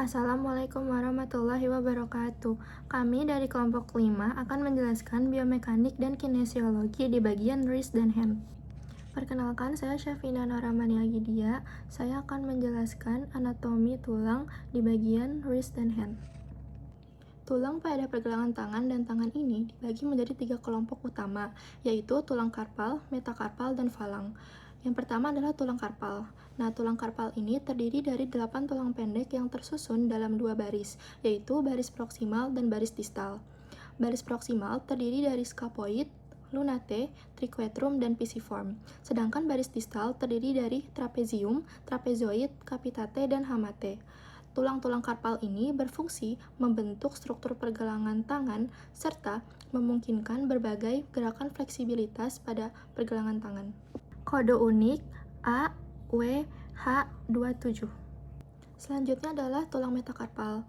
Assalamualaikum warahmatullahi wabarakatuh. Kami dari kelompok 5 akan menjelaskan biomekanik dan kinesiologi di bagian wrist dan hand. Perkenalkan, saya Syafina Naramani Agidia. Saya akan menjelaskan anatomi tulang di bagian wrist dan hand. Tulang pada pergelangan tangan dan tangan ini dibagi menjadi 3 kelompok utama, yaitu tulang karpal, metakarpal, dan falang. Yang pertama adalah tulang karpal. Nah, tulang karpal ini terdiri dari 8 tulang pendek yang tersusun dalam 2 baris, yaitu baris proksimal dan baris distal. Baris proksimal terdiri dari scapuloid, lunate, triquetrum, dan pisiform. Sedangkan baris distal terdiri dari trapezium, trapezoid, capitate, dan hamate. Tulang-tulang karpal ini berfungsi membentuk struktur pergelangan tangan serta memungkinkan berbagai gerakan fleksibilitas pada pergelangan tangan. Kode unik AWH27. Selanjutnya adalah tulang metakarpal.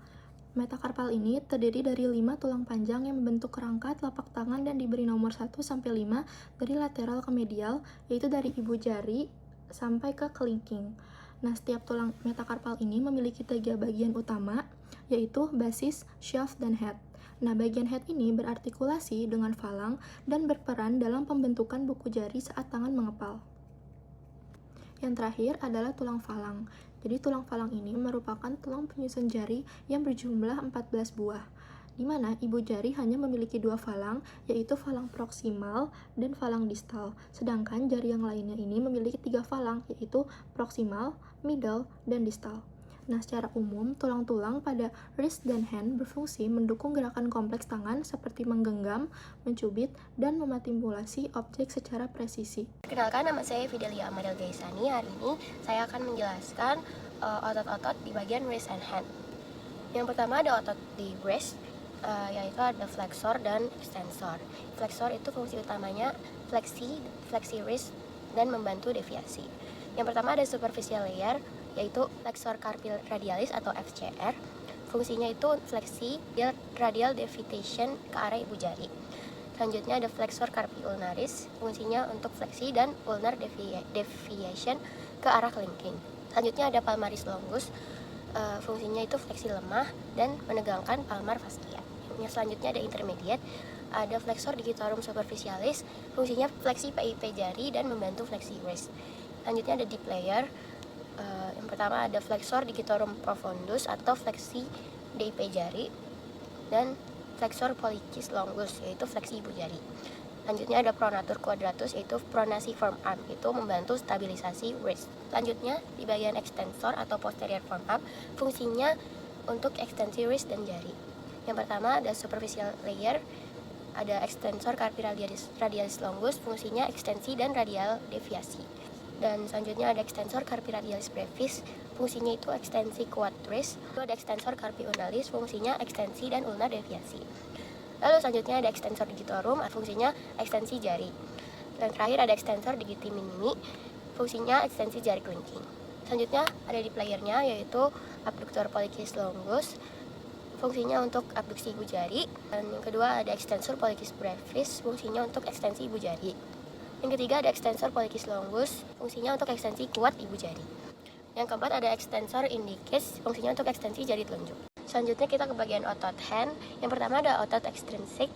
Metakarpal ini terdiri dari 5 tulang panjang yang membentuk kerangka telapak tangan dan diberi nomor 1-5 dari lateral ke medial, yaitu dari ibu jari sampai ke kelingking. Nah, setiap tulang metakarpal ini memiliki 3 bagian utama, yaitu basis, shaft, dan head. Nah, bagian head ini berartikulasi dengan falang dan berperan dalam pembentukan buku jari saat tangan mengepal. Yang terakhir adalah tulang falang. Jadi tulang falang ini merupakan tulang penyusun jari yang berjumlah 14 buah, di mana ibu jari hanya memiliki 2 falang, yaitu falang proksimal dan falang distal. Sedangkan jari yang lainnya ini memiliki 3 falang, yaitu proksimal, middle, dan distal. Nah, secara umum, tulang-tulang pada wrist dan hand berfungsi mendukung gerakan kompleks tangan seperti menggenggam, mencubit, dan memanipulasi objek secara presisi. Perkenalkan, nama saya Fidelia Amadel Gaisani. Hari ini saya akan menjelaskan otot-otot di bagian wrist and hand. Yang pertama ada otot di wrist, yaitu ada flexor dan extensor. Flexor itu fungsi utamanya fleksi wrist dan membantu deviasi. Yang pertama ada superficial layer, yaitu flexor carpi radialis atau FCR. Fungsinya itu fleksi radial deviation ke arah ibu jari. Selanjutnya ada flexor carpi ulnaris, fungsinya untuk fleksi dan ulnar deviation ke arah kelingking. Selanjutnya ada palmaris longus, fungsinya itu fleksi lemah dan menegangkan palmar fascia. Yang selanjutnya ada intermediate, ada flexor digitorum superficialis, fungsinya fleksi PIP jari dan membantu fleksi wrist. Selanjutnya ada deep layer, yang pertama ada flexor digitorum profundus atau fleksi DIP jari, dan flexor pollicis longus, yaitu fleksi ibu jari. Selanjutnya ada pronator quadratus, yaitu pronasi forearm, itu membantu stabilisasi wrist. Selanjutnya di bagian extensor atau posterior forearm, fungsinya untuk ekstensi wrist dan jari. Yang pertama ada superficial layer, ada extensor carpi radialis longus, fungsinya ekstensi dan radial deviasi. Dan selanjutnya ada extensor carpi radialis brevis, fungsinya itu ekstensi quad wrist. Lalu ada extensor carpi ulnaris, fungsinya ekstensi dan ulnar deviasi. Lalu selanjutnya ada extensor digitorum, fungsinya ekstensi jari. Dan terakhir ada extensor digiti minimi, fungsinya ekstensi jari kelingking. Selanjutnya ada di playernya, yaitu abductor pollicis longus, fungsinya untuk abduksi ibu jari. Dan yang kedua ada extensor pollicis brevis, fungsinya untuk ekstensi ibu jari. Yang ketiga ada extensor pollicis longus, fungsinya untuk ekstensi kuat ibu jari. Yang keempat ada extensor indicis, fungsinya untuk ekstensi jari telunjuk. Selanjutnya kita ke bagian otot hand. Yang pertama ada otot extrinsic,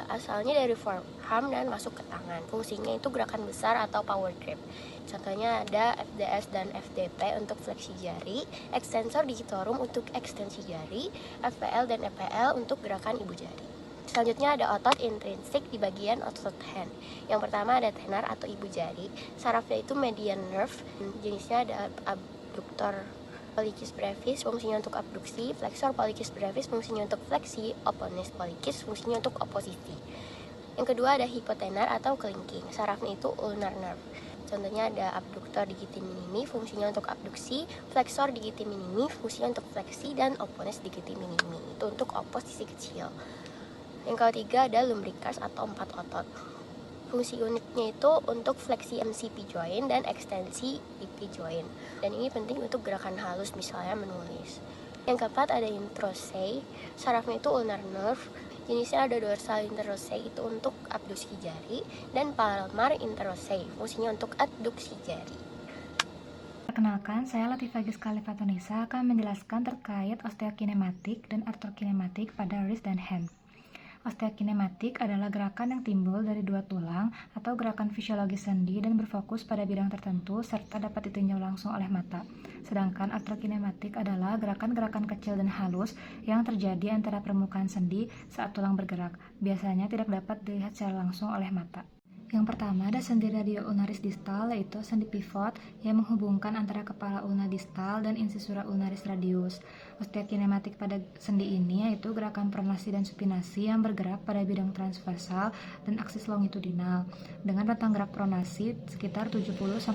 asalnya dari forearm dan masuk ke tangan. Fungsinya itu gerakan besar atau power grip. Contohnya ada FDS dan FDP untuk fleksi jari, extensor digitorum untuk ekstensi jari, FPL dan EPL untuk gerakan ibu jari. Selanjutnya ada otot intrinsik di bagian otot hand. Yang pertama ada tenar atau ibu jari. Sarafnya itu median nerve. Jenisnya ada abductor pollicis brevis, fungsinya untuk abduksi. Flexor pollicis brevis, fungsinya untuk fleksi. Opponens pollicis, fungsinya untuk oposisi. Yang kedua ada hipotenar atau kelingking. Sarafnya itu ulnar nerve. Contohnya ada abductor digiti minimi, fungsinya untuk abduksi. Flexor digiti minimi, fungsinya untuk fleksi. Dan opponens digiti minimi, itu untuk oposisi kecil. Yang ketiga ada lumbricals atau 4 otot. Fungsi uniknya itu untuk fleksi MCP joint dan ekstensi IP joint. Dan ini penting untuk gerakan halus, misalnya menulis. Yang keempat ada introsei, sarafnya itu ulnar nerve. Jenisnya ada dorsal interosei, itu untuk abduksi jari, dan palmar interosei, fungsinya untuk adduksi jari. Perkenalkan, saya Latifah Giska Levatonisa akan menjelaskan terkait osteokinematik dan artrokinematik pada wrist dan hand. Osteokinematik adalah gerakan yang timbul dari dua tulang atau gerakan fisiologis sendi dan berfokus pada bidang tertentu serta dapat ditinjau langsung oleh mata. Sedangkan artrokinematik adalah gerakan-gerakan kecil dan halus yang terjadi antara permukaan sendi saat tulang bergerak. Biasanya tidak dapat dilihat secara langsung oleh mata. Yang pertama ada sendi radio-ulnaris distal, yaitu sendi pivot yang menghubungkan antara kepala ulna distal dan incisura ulnaris radius. Osteokinematik pada sendi ini yaitu gerakan pronasi dan supinasi yang bergerak pada bidang transversal dan aksis longitudinal dengan rentang gerak pronasi sekitar 70-90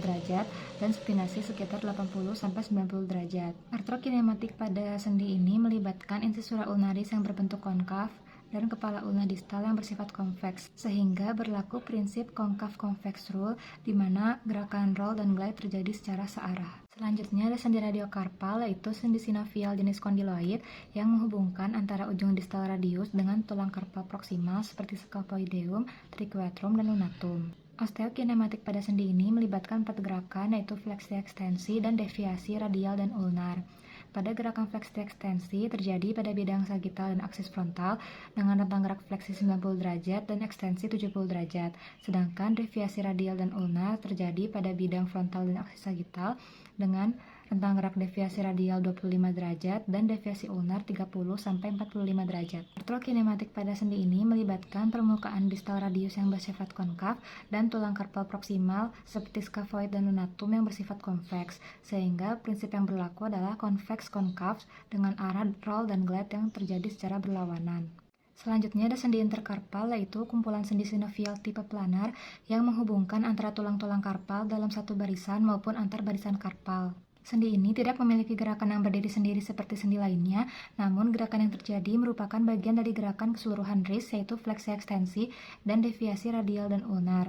derajat dan supinasi sekitar 80-90 derajat. Artrokinematik pada sendi ini melibatkan incisura ulnaris yang berbentuk konkav dan kepala ulna distal yang bersifat konveks, sehingga berlaku prinsip konkav-konveks rule di mana gerakan roll dan glide terjadi secara searah. Selanjutnya ada sendi radiokarpal, yaitu sendi sinovial jenis kondyloid yang menghubungkan antara ujung distal radius dengan tulang karpal proksimal seperti scaphoideum, triquetrum, dan lunatum. Osteokinematik pada sendi ini melibatkan 4 gerakan, yaitu fleksi ekstensi dan deviasi radial dan ulnar. Pada gerakan fleksi ekstensi terjadi pada bidang sagital dan aksis frontal dengan rentang gerak fleksi 90 derajat dan ekstensi 70 derajat. Sedangkan deviasi radial dan ulnar terjadi pada bidang frontal dan aksis sagital dengan rentang gerak deviasi radial 25 derajat dan deviasi ulnar 30-45 derajat. Artrokinematik pada sendi ini melibatkan permukaan distal radius yang bersifat konkav dan tulang karpal proksimal seperti scaphoid dan lunatum yang bersifat konveks, sehingga prinsip yang berlaku adalah konveks-konkav dengan arah roll dan glide yang terjadi secara berlawanan. Selanjutnya ada sendi interkarpal, yaitu kumpulan sendi sinovial tipe planar yang menghubungkan antara tulang-tulang karpal dalam satu barisan maupun antar barisan karpal. Sendi ini tidak memiliki gerakan yang berdiri sendiri seperti sendi lainnya, namun gerakan yang terjadi merupakan bagian dari gerakan keseluruhan wrist, yaitu fleksi ekstensi dan deviasi radial dan ulnar.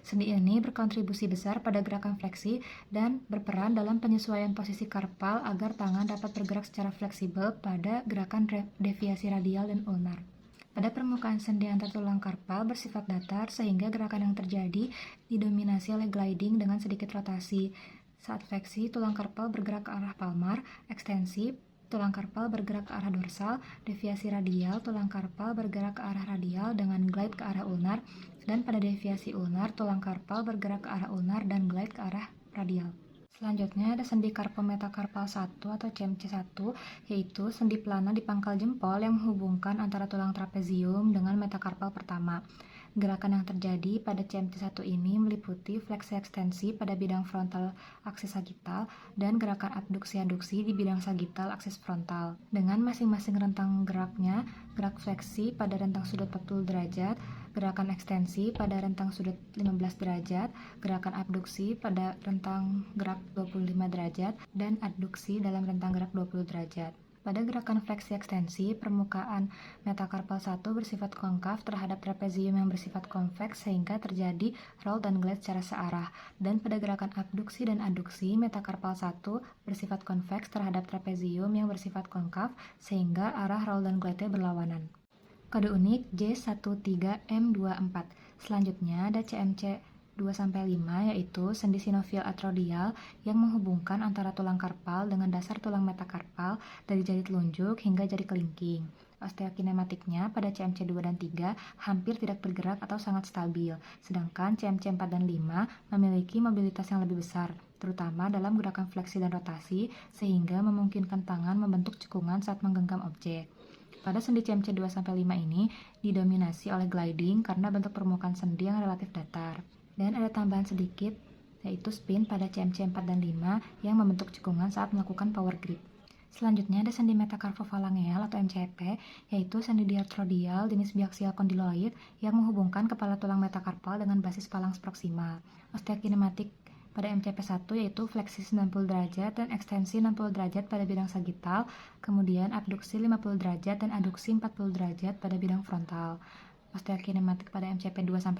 Sendi ini berkontribusi besar pada gerakan fleksi dan berperan dalam penyesuaian posisi karpal agar tangan dapat bergerak secara fleksibel pada gerakan deviasi radial dan ulnar. Pada permukaan sendi antar tulang karpal bersifat datar sehingga gerakan yang terjadi didominasi oleh gliding dengan sedikit rotasi. Saat fleksi, tulang karpal bergerak ke arah palmar, ekstensi, tulang karpal bergerak ke arah dorsal, deviasi radial, tulang karpal bergerak ke arah radial dengan glide ke arah ulnar, dan pada deviasi ulnar, tulang karpal bergerak ke arah ulnar dan glide ke arah radial. Selanjutnya ada sendi karpometakarpal 1 atau CMC1, yaitu sendi plana di pangkal jempol yang menghubungkan antara tulang trapezium dengan metakarpal pertama. Gerakan yang terjadi pada CMC1 ini meliputi fleksi ekstensi pada bidang frontal aksis sagital dan gerakan abduksi-aduksi di bidang sagital aksis frontal. Dengan masing-masing rentang geraknya, gerak fleksi pada rentang sudut 40 derajat, gerakan ekstensi pada rentang sudut 15 derajat, gerakan abduksi pada rentang gerak 25 derajat, dan adduksi dalam rentang gerak 20 derajat. Pada gerakan fleksi ekstensi, permukaan metakarpal 1 bersifat konkav terhadap trapezium yang bersifat konveks sehingga terjadi roll dan glide secara searah. Dan pada gerakan abduksi dan aduksi, metakarpal 1 bersifat konveks terhadap trapezium yang bersifat konkav sehingga arah roll dan glide-nya berlawanan. Kode unik J13M24. Selanjutnya ada CMC 2-5, yaitu sendi sinovial atrodial yang menghubungkan antara tulang karpal dengan dasar tulang metakarpal dari jari telunjuk hingga jari kelingking. Osteokinematiknya pada CMC 2 dan 3 hampir tidak bergerak atau sangat stabil, sedangkan CMC 4 dan 5 memiliki mobilitas yang lebih besar, terutama dalam gerakan fleksi dan rotasi, sehingga memungkinkan tangan membentuk cekungan saat menggenggam objek. Pada sendi CMC 2-5 ini didominasi oleh gliding karena bentuk permukaan sendi yang relatif datar. Dan ada tambahan sedikit, yaitu spin pada CMC 4 dan 5 yang membentuk cekungan saat melakukan power grip. Selanjutnya ada sendi metakarpophalangeal atau MCP, yaitu sendi diartrodial jenis biaksial kondyloid yang menghubungkan kepala tulang metakarpal dengan basis phalanx proksimal. Osteokinematik pada MCP1 yaitu fleksi 90 derajat dan ekstensi 60 derajat pada bidang sagital, kemudian abduksi 50 derajat dan aduksi 40 derajat pada bidang frontal. osteokinematik pada MCP 2-5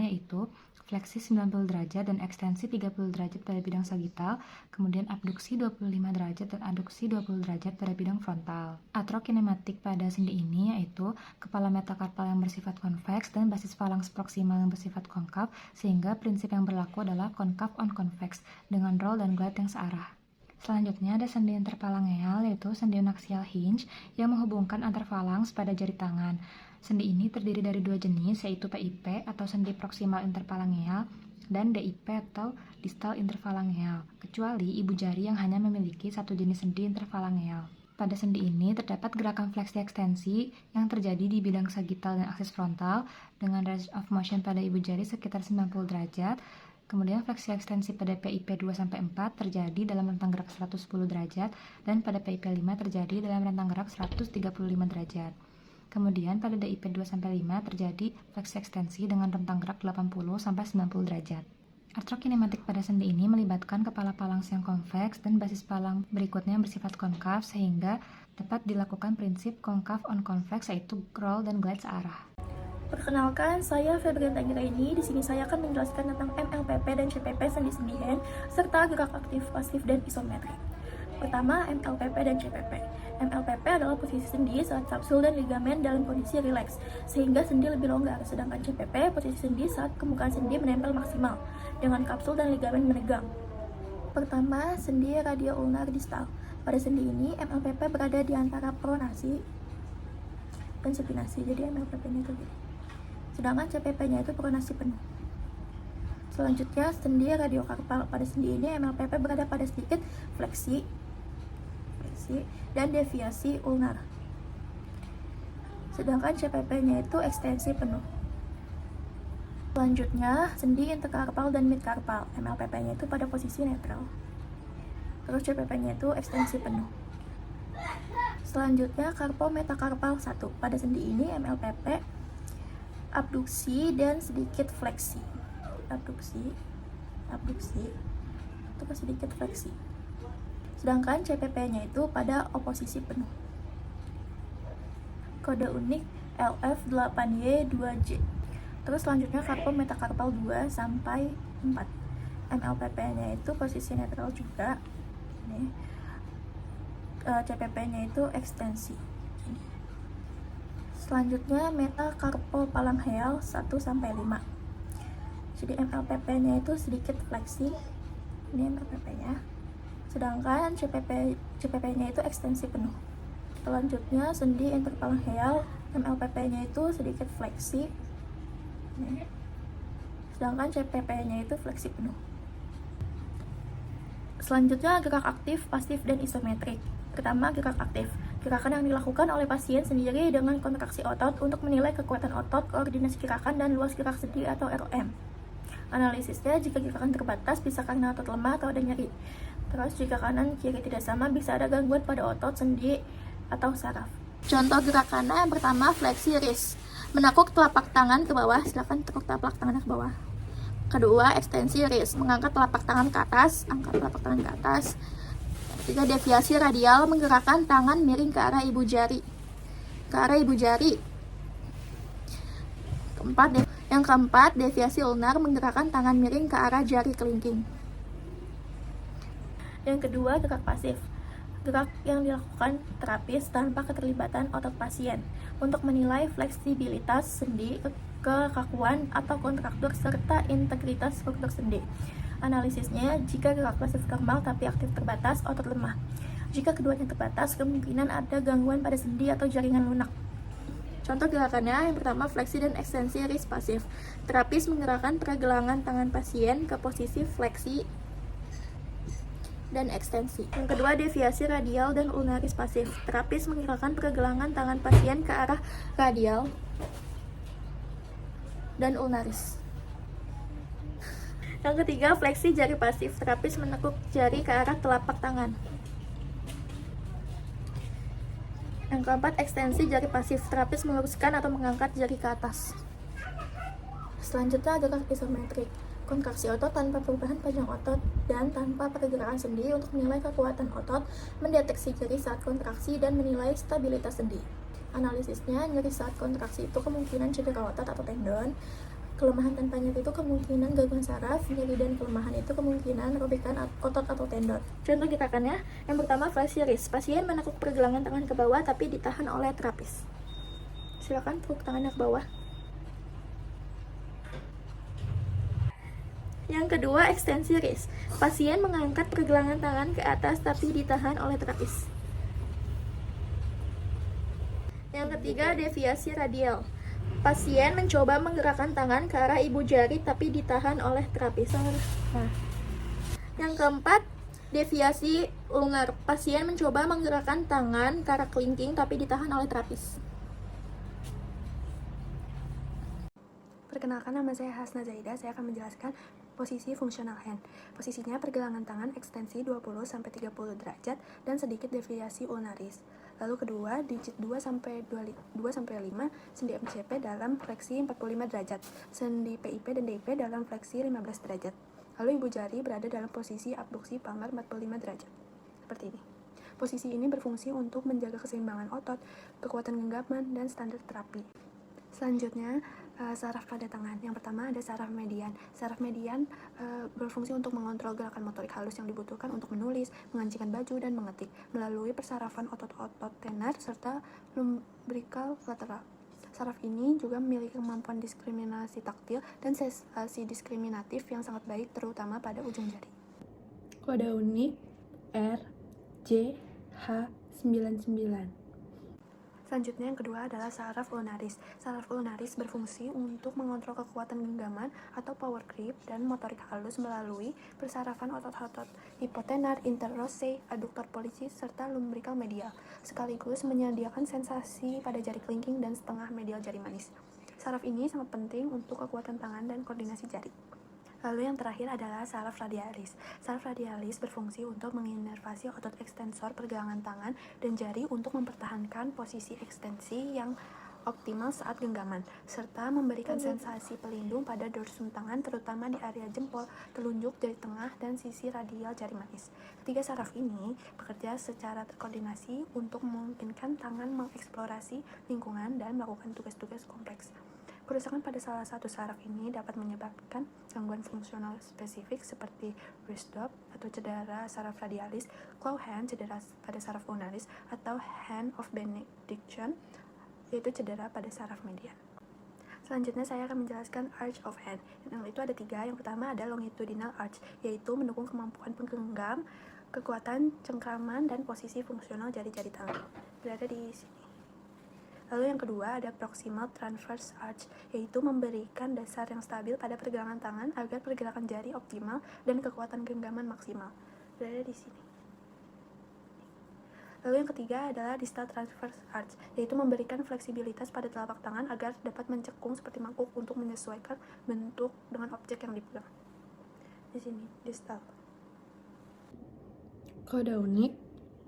yaitu fleksi 90 derajat dan ekstensi 30 derajat pada bidang sagital, kemudian abduksi 25 derajat dan aduksi 20 derajat pada bidang frontal. Atrokinematik pada sendi ini yaitu kepala metakarpal yang bersifat konveks dan basis falanks proksimal yang bersifat konkav, sehingga prinsip yang berlaku adalah konkav on konveks dengan roll dan glide yang searah. Selanjutnya ada sendi interfalangeal yaitu sendi axial hinge yang menghubungkan antar falangs pada jari tangan. Sendi ini terdiri dari dua jenis yaitu PIP atau sendi proksimal interfalangeal dan DIP atau distal interfalangeal, kecuali ibu jari yang hanya memiliki satu jenis sendi interfalangeal. Pada sendi ini terdapat gerakan fleksi ekstensi yang terjadi di bidang sagital dan aksis frontal dengan range of motion pada ibu jari sekitar 90 derajat. Kemudian fleksi ekstensi pada PIP 2-4 terjadi dalam rentang gerak 110 derajat dan pada PIP 5 terjadi dalam rentang gerak 135 derajat. Kemudian pada DIP 2-5 terjadi fleksi ekstensi dengan rentang gerak 80-90 derajat. Artrokinematik pada sendi ini melibatkan kepala falangs yang konveks dan basis falang berikutnya yang bersifat konkav, sehingga dapat dilakukan prinsip konkav on konveks yaitu roll dan glide searah. Perkenalkan, saya Febrian Anggraini. Di sini saya akan menjelaskan tentang MLPP dan CPP sendi-sendi hand serta gerak aktif, pasif, dan isometrik. Pertama, MLPP dan CPP. MLPP adalah posisi sendi saat kapsul dan ligamen dalam kondisi rileks, sehingga sendi lebih longgar. Sedangkan CPP posisi sendi saat permukaan sendi menempel maksimal, dengan kapsul dan ligamen menegang. Pertama, sendi radio-ulnar distal. Pada sendi ini, MLPP berada di antara pronasi dan supinasi, jadi MLPP-nya itu gini. Sedangkan CPP-nya itu pronasi penuh. Selanjutnya, sendi radiokarpal. Pada sendi ini, MLPP berada pada sedikit fleksi dan deviasi ulnar. Sedangkan CPP-nya itu ekstensi penuh. Selanjutnya, sendi interkarpal dan midkarpal. MLPP-nya itu pada posisi netral. Terus CPP-nya itu ekstensi penuh. Selanjutnya, karpometakarpal 1. Pada sendi ini, MLPP abduksi dan sedikit fleksi. Abduksi, terus sedikit fleksi. Sedangkan CPP-nya itu pada oposisi penuh. Kode unik LF8Y2J. Terus selanjutnya karpometakarpal 2-4. MLPP-nya itu posisi netral juga. Ini. CPP-nya itu ekstensi. Ini. Selanjutnya metakarpophalangeal 1-5. Jadi MLPP-nya itu sedikit fleksi. Ini MLPP-nya. Sedangkan CPP-nya itu ekstensi penuh. Selanjutnya sendi interfalangeal, MLPP-nya itu sedikit fleksi. Ini. Sedangkan CPP-nya itu fleksi penuh. Selanjutnya gerak aktif, pasif, dan isometrik. Pertama, gerak aktif. Gerakan yang dilakukan oleh pasien sendiri dengan kontraksi otot untuk menilai kekuatan otot, koordinasi gerakan, dan luas gerak sendi atau ROM. Analisisnya, jika gerakan terbatas bisa karena otot lemah atau ada nyeri. Terus jika kanan kiri tidak sama bisa ada gangguan pada otot, sendi, atau saraf. Contoh gerakannya yang pertama fleksi wrist. Menekuk telapak tangan ke bawah, silakan tekuk telapak tangan ke bawah. Kedua, ekstensi wrist. Mengangkat telapak tangan ke atas, angkat telapak tangan ke atas. Ketiga, deviasi radial, menggerakkan tangan miring ke arah ibu jari. Yang keempat, deviasi ulnar, menggerakkan tangan miring ke arah jari kelingking. Yang kedua, gerak pasif. Gerak yang dilakukan terapis tanpa keterlibatan otot pasien untuk menilai fleksibilitas sendi, kekakuan atau kontraktur serta integritas struktur sendi. Analisisnya, jika gerak pasif normal tapi aktif terbatas, otot lemah. Jika keduanya terbatas, kemungkinan ada gangguan pada sendi atau jaringan lunak. Contoh gerakannya yang pertama fleksi dan ekstensi wrist pasif. Terapis menggerakkan pergelangan tangan pasien ke posisi fleksi dan ekstensi. Yang kedua, deviasi radial dan ulnaris pasif. Terapis menggerakkan pergelangan tangan pasien ke arah radial dan ulnaris. Yang ketiga, fleksi jari pasif. Terapis menekuk jari ke arah telapak tangan. Yang keempat, ekstensi jari pasif. Terapis meluruskan atau mengangkat jari ke atas. Selanjutnya, gerak isometrik. Kontraksi otot tanpa perubahan panjang otot dan tanpa pergerakan sendi untuk menilai kekuatan otot, mendeteksi jari saat kontraksi, dan menilai stabilitas sendi. Analisisnya, nyeri saat kontraksi itu kemungkinan cedera otot atau tendon, kelemahan tanpa nyeri itu kemungkinan gangguan saraf, nyeri dan kelemahan itu kemungkinan robekan otot atau tendon. Contoh gerakannya, yang pertama flexi wrist. Pasien menekuk pergelangan tangan ke bawah tapi ditahan oleh terapis. Silakan tepuk tangannya ke bawah. Yang kedua, ekstensi wrist. Pasien mengangkat pergelangan tangan ke atas tapi ditahan oleh terapis. Yang ketiga, deviasi radial. Pasien mencoba menggerakkan tangan ke arah ibu jari tapi ditahan oleh terapis. Yang keempat, deviasi ulnar. Pasien mencoba menggerakkan tangan ke arah kelingking tapi ditahan oleh terapis. Perkenalkan, nama saya Hasna Zaida. Saya akan menjelaskan posisi fungsional hand. Posisinya pergelangan tangan ekstensi 20-30 derajat dan sedikit deviasi ulnaris. Lalu kedua, digit 2-5 sendi MCP dalam fleksi 45 derajat, sendi PIP dan DIP dalam fleksi 15 derajat. Lalu ibu jari berada dalam posisi abduksi palmar 45 derajat. Seperti ini. Posisi ini berfungsi untuk menjaga keseimbangan otot, kekuatan genggaman, dan standar terapi. Selanjutnya, saraf pada tangan. Yang pertama ada saraf median. Saraf median berfungsi untuk mengontrol gerakan motorik halus yang dibutuhkan untuk menulis, mengancingkan baju, dan mengetik melalui persarafan otot-otot tenar serta lumbrical lateral. Saraf ini juga memiliki kemampuan diskriminasi taktil dan sensasi diskriminatif yang sangat baik, terutama pada ujung jari. Kode unik RJH99. Selanjutnya yang kedua adalah saraf ulnaris. Saraf ulnaris berfungsi untuk mengontrol kekuatan genggaman atau power grip dan motorik halus melalui persarafan otot-otot hipotenar, interosseus, adduktor pollicis, serta lumbrical medial, sekaligus menyediakan sensasi pada jari kelingking dan setengah medial jari manis. Saraf ini sangat penting untuk kekuatan tangan dan koordinasi jari. Lalu yang terakhir adalah saraf radialis. Saraf radialis berfungsi untuk menginervasi otot ekstensor pergelangan tangan dan jari untuk mempertahankan posisi ekstensi yang optimal saat genggaman, serta memberikan sensasi pelindung pada dorsum tangan, terutama di area jempol, telunjuk, jari tengah, dan sisi radial jari manis. Ketiga saraf ini bekerja secara terkoordinasi untuk memungkinkan tangan mengeksplorasi lingkungan dan melakukan tugas-tugas kompleks. Kerusakan pada salah satu saraf ini dapat menyebabkan gangguan fungsional spesifik seperti wrist drop atau cedera saraf radialis, claw hand, cedera pada saraf ulnaris, atau hand of benediction, yaitu cedera pada saraf median. Selanjutnya saya akan menjelaskan arch of hand. Yang itu ada 3. Yang pertama ada longitudinal arch, yaitu mendukung kemampuan penggenggam, kekuatan cengkraman, dan posisi fungsional jari-jari tangan. Berada di sini. Lalu yang kedua ada proximal transverse arch, yaitu memberikan dasar yang stabil pada pergelangan tangan agar pergerakan jari optimal dan kekuatan genggaman maksimal. Berada di sini. Lalu yang ketiga adalah distal transverse arch, yaitu memberikan fleksibilitas pada telapak tangan agar dapat mencekung seperti mangkuk untuk menyesuaikan bentuk dengan objek yang dipegang. Di sini, distal. Kode unik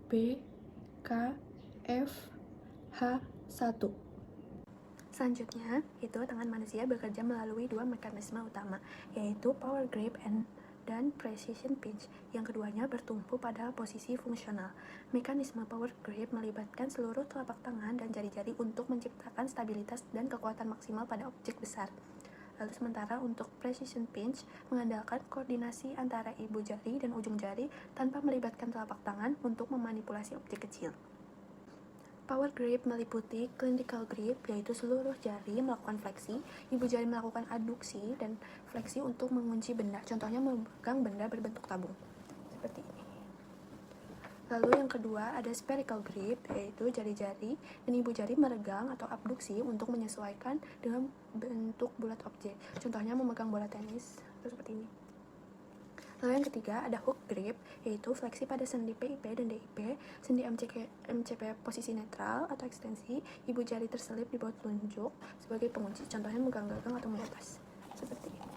BKFH1. Selanjutnya, itu tangan manusia bekerja melalui 2 mekanisme utama, yaitu power grip dan precision pinch. Yang keduanya bertumpu pada posisi fungsional. Mekanisme power grip melibatkan seluruh telapak tangan dan jari-jari untuk menciptakan stabilitas dan kekuatan maksimal pada objek besar. Lalu sementara untuk precision pinch mengandalkan koordinasi antara ibu jari dan ujung jari tanpa melibatkan telapak tangan untuk memanipulasi objek kecil. Power grip meliputi clinical grip, yaitu seluruh jari melakukan fleksi, ibu jari melakukan adduksi dan fleksi untuk mengunci benda, contohnya memegang benda berbentuk tabung, seperti ini. Lalu yang kedua ada spherical grip, yaitu jari-jari dan ibu jari meregang atau abduksi untuk menyesuaikan dengan bentuk bulat objek, contohnya memegang bola tenis, seperti ini. Lalu yang ketiga ada hook grip, yaitu fleksi pada sendi PIP dan DIP, sendi MCP posisi netral atau ekstensi, ibu jari terselip di bawah telunjuk sebagai pengunci, contohnya memegang gagang atau mengepas, seperti ini.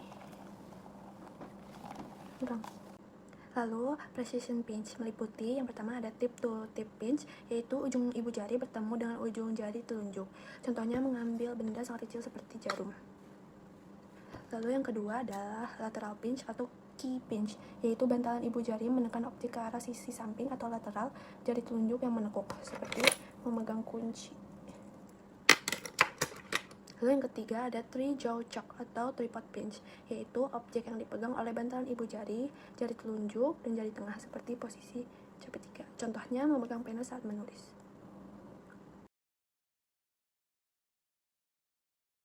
Lalu precision pinch meliputi yang pertama ada tip to tip pinch, yaitu ujung ibu jari bertemu dengan ujung jari telunjuk, contohnya mengambil benda sangat kecil seperti jarum. Lalu yang kedua adalah lateral pinch atau key pinch, yaitu bantalan ibu jari menekan objek ke arah sisi samping atau lateral jari telunjuk yang menekuk, seperti memegang kunci. Lalu yang ketiga ada three-jaw choke atau tripod pinch, yaitu objek yang dipegang oleh bantalan ibu jari, jari telunjuk, dan jari tengah seperti posisi C3. Contohnya memegang pena saat menulis.